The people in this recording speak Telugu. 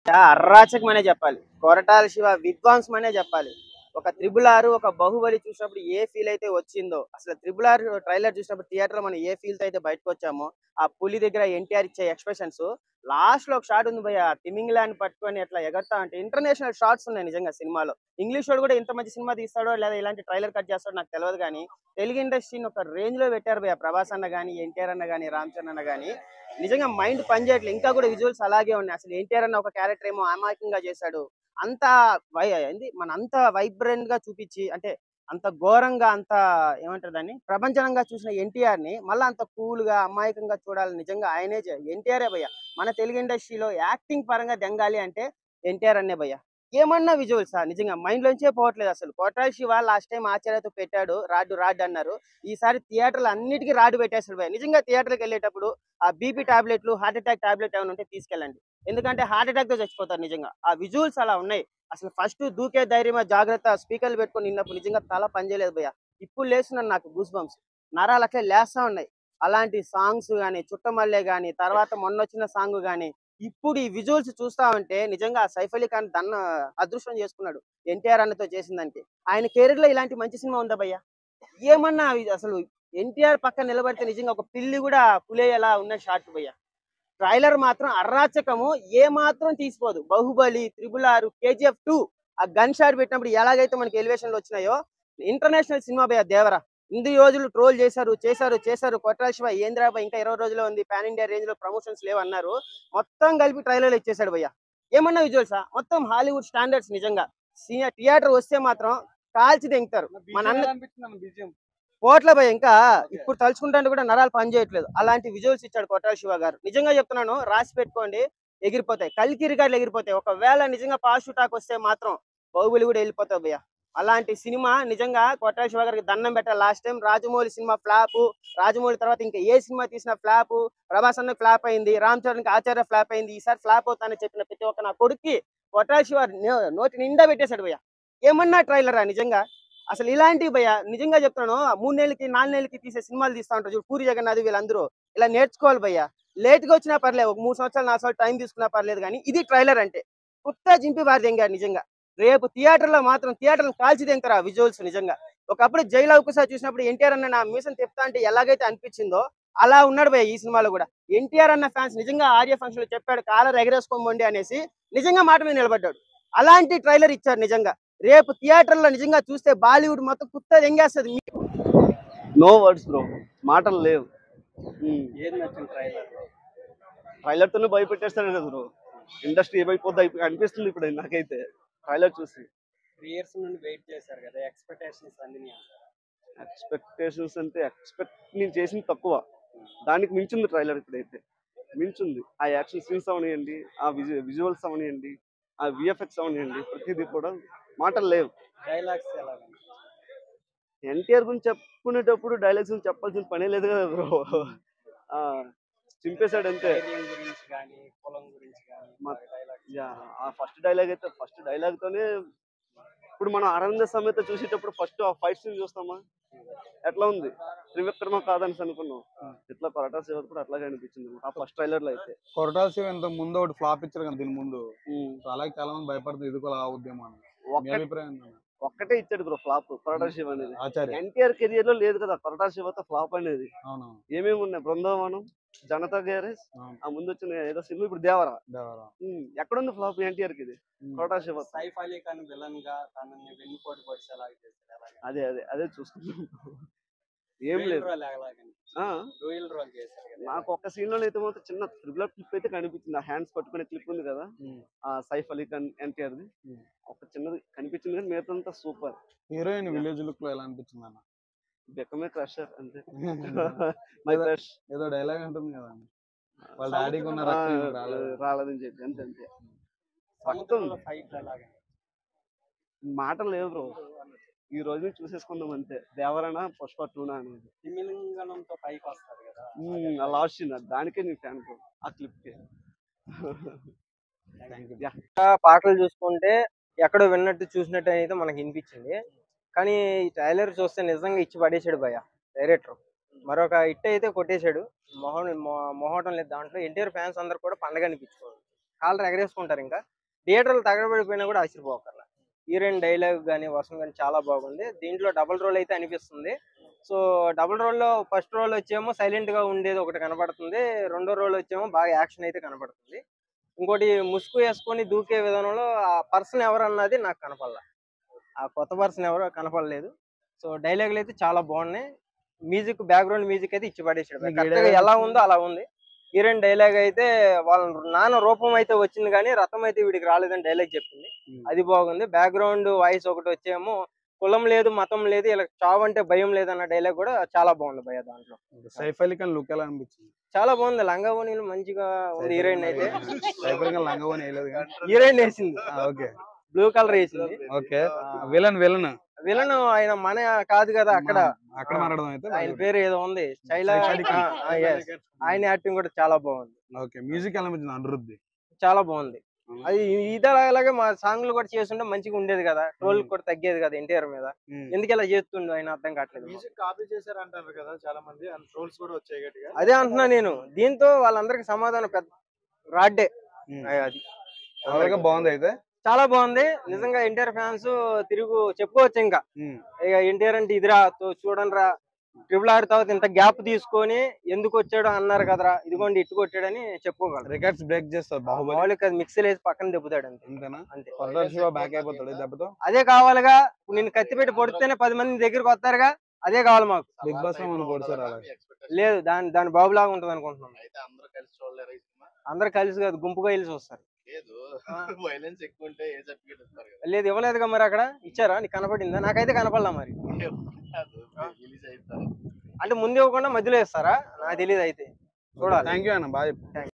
అరాచకమనే చెప్పాలి. కొరటాల శివ విధ్వంసమనే చెప్పాలి. ఒక 'త్రిబుల్ ఆర్' ఒక 'బాహుబలి' చూసినప్పుడు ఏ ఫీల్ అయితే వచ్చిందో, అసలు 'త్రిబుల్ ఆర్' ట్రైలర్ చూసినప్పుడు థియేటర్‌లో మనం ఏ ఫీల్‌తో అయితే బయటకొచ్చామో, ఆ పులి దగ్గర ఎన్టీఆర్ ఇచ్చే ఎక్స్‌ప్రెషన్స్ లాస్ట్‌లో ఒక షాట్ ఉంది భయ్య. తిమింగలాన్ని పట్టుకొని అట్లా ఎగరతా ఉంటే ఇంటర్నేషనల్ షాట్స్ ఉన్నాయి నిజంగా సినిమాలో. ఇంగ్లీషోడు కూడా ఇంత మంచి సినిమా తీస్తాడో లేదా ఇలాంటి ట్రైలర్ కట్ చేస్తాడో నాకు తెలవదు గానీ, తెలుగు ఇండస్ట్రీని ఒక రేంజ్‌లో పెట్టారు భయ్య. ప్రభాస్ అన్న గాని, ఎన్టీఆర్ అన్న గాని, రామ్ చరణ్ అన్న గాని. నిజంగా మైండ్ పని చేయట్లేదు. ఇంకా కూడా విజువల్స్ అలాగే ఉన్నాయి. అసలు ఎన్టీఆర్ అన్న ఒక క్యారెక్టర్ ఏమో అమాయకంగా చేశాడు. అంత ఏంది మన అంత వైబ్రెంట్ గా చూపించి అంటే అంత ఘోరంగా అంత ఏమంటారు దాన్ని ప్రపంచంగా చూసిన ఎన్టీఆర్ ని మళ్ళీ అంత కూల్ గా అమాయకంగా చూడాలి. నిజంగా ఆయనే ఎన్టీఆర్ భయ్య. మన తెలుగు ఇండస్ట్రీలో యాక్టింగ్ పరంగా దెంగాలి అంటే ఎన్టీఆర్ అన్నే భయ్య. ఏమన్నా విజువల్స్ నిజంగా మైండ్ లోంచే పోవట్లేదు. అసలు కొట్టాల శివ లాస్ట్ టైం ఆచార్యతో పెట్టాడు రాడ్డు అన్నారు. ఈసారి థియేటర్లు అన్నిటికీ రాడ్డు పెట్టేస్తాడు భయ్య. నిజంగా థియేటర్కి వెళ్ళేటప్పుడు ఆ బీపీ టాబ్లెట్లు హార్ట్ అటాక్ టాబ్లెట్ ఏమైనా ఉంటే తీసుకెళ్ళండి. ఎందుకంటే హార్ట్ అటాక్ తో చచ్చిపోతారు నిజంగా. ఆ విజువల్స్ అలా ఉన్నాయి. అసలు ఫస్ట్ దూకే ధైర్యమా జాగ్రత్త స్పీకర్లు పెట్టుకొని నిన్నప్పుడు నిజంగా తల పనిచేయలేదు భయ్య. ఇప్పుడు లేస్తున్నాను నాకు గూస్ బంప్స్. నరాలు అట్లే లేస్తా ఉన్నాయి. అలాంటి సాంగ్స్ గానీ, చుట్టమల్లె గానీ, తర్వాత మొన్న వచ్చిన సాంగ్ గానీ, ఇప్పుడు ఈ విజువల్స్ చూస్తా ఉంటే నిజంగా సైఫ్ అలీ ఖాన్ అదృష్టం చేసుకున్నాడు ఎన్టీఆర్ అన్నతో చేసిన దానికి. ఆయన కెరీర్ లో ఇలాంటి మంచి సినిమా ఉందా భయ్య? ఏమన్నా అసలు ఎన్టీఆర్ పక్కన నిలబడితే నిజంగా ఒక పిల్లి కూడా పులేలా ఉన్న షాట్ భయ్య. ట్రైలర్ మాత్రం అరాచకము ఏ మాత్రం తీసిపోదు. 'బాహుబలి', 'త్రిబుల్ ఆర్', 'KGF 2' ఆ గన్ షాట్ పెట్టినప్పుడు ఎలాగైతే మనకి ఎలివేషన్లు వచ్చినాయో ఇంటర్నేషనల్ సినిమా భయ్య 'దేవర'. ఇన్ని రోజులు ట్రోల్ చేశారు. కొట్టాల శివ ఏంద్రాబాయ్ ఇంకా 20 రోజుల్లో ఉంది, పాన్ ఇండియా రేంజ్ లో ప్రమోషన్స్ లేవన్నారు. మొత్తం కలిపి ట్రైలర్ ఇచ్చేసాడు భయ్య. ఏమన్నా విజువల్సా? మొత్తం హాలీవుడ్ స్టాండర్డ్స్ నిజంగా. థియేటర్ వస్తే మాత్రం కాల్చి దెంగుతారు. మన పోట్ల భయ ఇంకా ఇప్పుడు తలుచుకుంటే కూడా నరాలు పని చేయట్లేదు. అలాంటి విజువల్స్ ఇచ్చాడు కొట్టాల శివ గారు. నిజంగా చెప్తున్నాను, రాసి పెట్టుకోండి, ఎగిరిపోతాయి. కల్కి రికార్డులు ఎగిరిపోతాయి. ఒకవేళ నిజంగా పాజిటివ్ టాక్ వస్తే మాత్రం 'బాహుబలి' కూడా వెళ్ళిపోతావు భయ్య. అలాంటి సినిమా నిజంగా కొట్టాల శివ గారికి దండం పెట్టాలి. Last time 'Rajamouli' cinema flop. 'Rajamouli' తర్వాత ఇంకా ఏ సినిమా తీసినా ఫ్లాప్. ప్రభాస్ అన్న ఫ్లాప్ అయింది. రామ్ చరణ్కి 'ఆచార్య' ఫ్లాప్ అయింది. ఈసారి ఫ్లాప్ అవుతానని చెప్పిన ప్రతి ఒక్క నా కొడుక్కి కొట్టాల శివ నోటి నిండా పెట్టేశాడు భయ్య. ఏమన్నా ట్రైలరా నిజంగా? అసలు ఇలాంటివి భయ్య నిజంగా చెప్తున్నాను. 3 నెలలకి 4 నెలలకి తీసే సినిమాలు తీస్తా ఉంటారు చూడు, పూరి జగన్నాథ్ వీళ్ళందరూ ఇలా నేర్చుకోవాలి భయ్య. లేట్ గా వచ్చినా పర్లేదు, ఒక 3 సంవత్సరాలు 4 సంవత్సరాలు టైం తీసుకున్నా పర్లేదు, కానీ ఇది ట్రైలర్ అంటే కొత్త జింపి బారి దెంగారు నిజంగా. రేపు థియేటర్లో మాత్రం థియేటర్లు కాల్చి దెంగతారు ఆ విజువల్స్ నిజంగా. ఒకప్పుడు జైలు అవకాశాలు చూసినప్పుడు ఎన్టీఆర్ అన్న నా మీసం తిప్పుతా అంటే ఎలాగైతే అనిపించిందో అలా ఉన్నాడు భయ్య ఈ సినిమాలో కూడా. ఎన్టీఆర్ అన్న ఫ్యాన్స్ నిజంగా ఆర్య ఫంక్షన్ లో చెప్పాడు కాలర్ ఎగరేసుకోండి అనేసి, నిజంగా మాట మీద నిలబడ్డాడు. అలాంటి ట్రైలర్ ఇచ్చారు నిజంగా. రేపు థియేటర్లో నిజంగా చూస్తే బాలీవుడ్ మొత్తం కుత్త ఎంగేస్తుంది. నో వర్డ్స్ బ్రో, మాటలు లేవు. ఏది నచ్చింది ట్రైలర్ తోనే భయపెట్టేస్తాడు కదా బ్రో. ఇండస్ట్రీ ఏమైపోద్ది అనిపిస్తుంది ఇప్పుడు నాకైతే ట్రైలర్ చూసి. 3 years నుండి వెయిట్ చేశారు కదా, ఎక్స్పెక్టేషన్స్ అన్ని. ఎక్స్పెక్టేషన్స్ అంటే నేను చేసింది తక్కువ, దానికి మించింది ట్రైలర్ ఇప్పుడైతే. మించింది ఆ యాక్షన్ సీన్స్ అవనియండి, ఆ విజువల్స్ అవనియండి, ఆ విఎఫ్ఎక్స్ అవనియండి, ప్రతిదీ కూడా మాటలు లేవు. డైలాగ్స్ ఎలా? ఎన్టీఆర్ గురించి చెప్పుకునేటప్పుడు డైలాగ్స్ గురించి చెప్పాల్సిన పనే లేదు కదా బ్రో. చింపేశాడు అంతే. ఆ ఫస్ట్ డైలాగ్ తోనే ఇప్పుడు మనం అరవింద సమేత చూసేటప్పుడు ఫస్ట్ ఆ ఫైట్ సీన్ చూస్తామా ఎట్లా ఉంది, త్రివిక్రమ కాదని అనుకున్నాం. ఇట్లా కొరటాల శివ కూడా అట్లాగే అనిపించింది ఆ ఫస్ట్ ట్రైలర్ లో అయితే. కొరటాల శివ ఇంత ముందు ఒకటి ఫ్లాప్ ఇచ్చారు కదా దీని ముందు, అలాగే చాలా మంది భయపడుతుంది ఇది కూడా అవుద్దేమో అని. అభిప్రాయం ఒక్కటే ఇచ్చాడు బ్రో ఫ్లాప్ కొరటాల శివ అనేది. ఆచార్య ఎన్టీఆర్ కెరియర్ లో లేదు కదా కొరటాల శివతో ఫ్లాప్ అనేది. అవును. ఏమేమి ఉన్నాయి, బృందావనం, జనతా గ్యారేజ్, ఆ ముందు వచ్చిన ఏదో సినిమా, ఇప్పుడు దేవరా. ఎక్కడుంది ఫ్లాప్ ఎన్టీఆర్ కి ఇది? కొరటాల శివ. సైఫ్ అలీ ఖాన్ విలన్ గా తనని వెన్నుపోటు పొడిచేలాగా చేశాడు. అదే చూసుకుంటాం. ఏం లేదు, నాకు ఒక్క సీన్ లో అయితే మాత్రం చిన్న త్రిబుల్ క్లిప్ అయితే కనిపించింది. ఆ హ్యాండ్స్ పట్టుకునే క్లిప్ ఉంది కదా, ఆ సైఫ్ అలీ ఖాన్ ఎన్టీఆర్ ది ఒక చిన్నది కనిపించింది, కానీ మిగతా సూపర్. హీరోయిన్ విలేజ్ లుక్ లో ఎలా అనిపించింది అన్న? బెక్కమే క్రషర్ అంతే. మై క్రష్ ఏదో డైలాగ్ ఉంటుంది కదా, వాళ్ళ డాడీకి ఉన్న రాలేదని చెప్పి అంతే. మాటలు లేవు బ్రో, ఈ రోజు చూసేసుకుందాం అంతే. దేవరణ పుష్ప 2 అనేది తిమింగలంతో పైకి వస్తారు కదా, లాస్ట్ సీన్ దానికే నీ ఫ్యాన్ బ్రో ఆ క్లిప్ కి. పాటలు చూసుకుంటే ఎక్కడో విన్నట్టు చూసినట్టు అయితే మనకి వినిపించింది, కానీ ఈ ట్రైలర్ చూస్తే నిజంగా ఇచ్చి పడేసాడు భయ్య డైరెక్టర్. మరొక హిట్ అయితే కొట్టేశాడు. మొహోటం లేదు దాంట్లో. ఎన్టీఆర్ ఫ్యాన్స్ అందరు కూడా పండగ అనిపించుకోవాలి, కాలర్ ఎగరేసుకుంటారు ఇంకా. థియేటర్లు తగలబడిపోయినా కూడా ఆశ్చర్యపోకర్లా. హీరోయిన్ డైలాగ్ కానీ వర్షం కానీ చాలా బాగుంది. దీంట్లో డబుల్ రోల్ అయితే అనిపిస్తుంది. సో డబుల్ రోల్లో ఫస్ట్ రోల్ వచ్చేమో సైలెంట్ గా ఉండేది ఒకటి కనబడుతుంది, రెండో రోల్ వచ్చేమో బాగా యాక్షన్ అయితే కనబడుతుంది. ఇంకోటి ముసుగు వేసుకొని దూకే విధానంలో ఆ పర్సన్ ఎవరు అన్నది నాకు కనపడలా, ఆ కొత్త పర్సన్ ఎవరో కనపడలేదు. సో డైలాగులు అయితే చాలా బాగున్నాయి. మ్యూజిక్ బ్యాక్గ్రౌండ్ మ్యూజిక్ అయితే ఇచ్చి పడేసాడు, కరెక్ట్ గా ఎలా ఉందో అలా ఉంది. హీరోయిన్ డైలాగ్ అయితే వాళ్ళ నాన్న రూపం అయితే వచ్చింది కానీ రథం అయితే వీడికి రాలేదని డైలాగ్ చెప్పింది, అది బాగుంది. బ్యాక్గ్రౌండ్ వాయిస్ ఒకటి వచ్చేమో కులం లేదు మతం లేదు ఇలా చావు అంటే భయం లేదన్న డైలాగ్ కూడా చాలా బాగుంది భయ్య. దాంట్లో సైఫ్ అలీ ఖాన్ లుక్ ఎలా అనిపించింది? చాలా బాగుంది, లంగా ఓనీలు మంచిగా ఉంది. హీరోయిన్ అయితే సైఫ్ అలీ ఖాన్ లంగా ఓని వేయలేదు కానీ హీరోయిన్ వేసింది ఓకే బ్లూ కలర్ వేసింది. ఓకే విలన్ విలన్ విలన్ ఆయన మన కాదు కదా, అక్కడ అక్కడ మాట్లాడదాం అయితే ఆయన పేరు ఏదో ఉంది శైలా, ఆయన యాక్టింగ్ కూడా చాలా బాగుంది. ఓకే మ్యూజిక్ ఎలా అనిపించింది? అనిరుద్ధి చాలా బాగుంది. అది ఇలాగే మా సాంగ్లు కూడా చేస్తుంటే మంచిగా ఉండేది కదా, ట్రోల్ కూడా తగ్గేది కదా ఎన్టీఆర్ మీద. ఎందుకు ఇలా చేస్తుండో ఆయన అర్థం కావట్లేదు. మ్యూజిక్ కాపీ చేశారు అంటారు కదా చాలా మంది, అండ్ ట్రోల్స్ కూడా వచ్చాయి గట్టిగా. అదే అంటున్నా నేను. దీంతో వాళ్ళందరికి సమాధానం పెద్ద రాడ్డే అది. ఓవరాల్గా బాగుంది అయితే, చాలా బాగుంది నిజంగా. ఎన్టీఆర్ ఫ్యాన్స్ తిరుగు చెప్పుకోవచ్చు ఇంకా. ఇక ఎన్టీఆర్ అంటే ఇదిరా చూడండి రా, ట్రిపుల్ ఆర్ తర్వాత ఇంత గ్యాప్ తీసుకొని ఎందుకు వచ్చాడు అన్నారు కదరా, ఇదిగోండి ఇట్టు కొట్టాడని చెప్పుకోగలరు. రికార్డ్స్ బ్రేక్ చేస్తారు బాహుబలి. మామూలుగా మిక్సీలు వేసి పక్కన దెబ్బతాడు అంతే. అంతేనా? అంతే. కొరటాల శివ బ్యాక్ అయిపోతాడు ఈ దెబ్బతో. అదే కావాలిగా. నేను కత్తి పెట్టి పొడితేనే 10 మంది దగ్గరికి వస్తారుగా, అదే కావాలి మాకు. బిగ్ బాస్ లో మనం కొడతారు అలా. లేదు దాని బాబులాగా ఉంటది అనుకుంటున్నాం. అందరు కలిసి కాదు, గుంపుగా వెళ్ళి చూస్తారు. లేదు ఇవ్వలేదుగా మరి, అక్కడ ఇచ్చారా? నీకు కనపడిందా? నాకైతే కనపడలా మరి. అంటే ముందు ఇవ్వకుండా మధ్యలో ఇస్తారా? నాకు తెలియదు అయితే. చూడాలి. థ్యాంక్ యూ అన్న, బాగా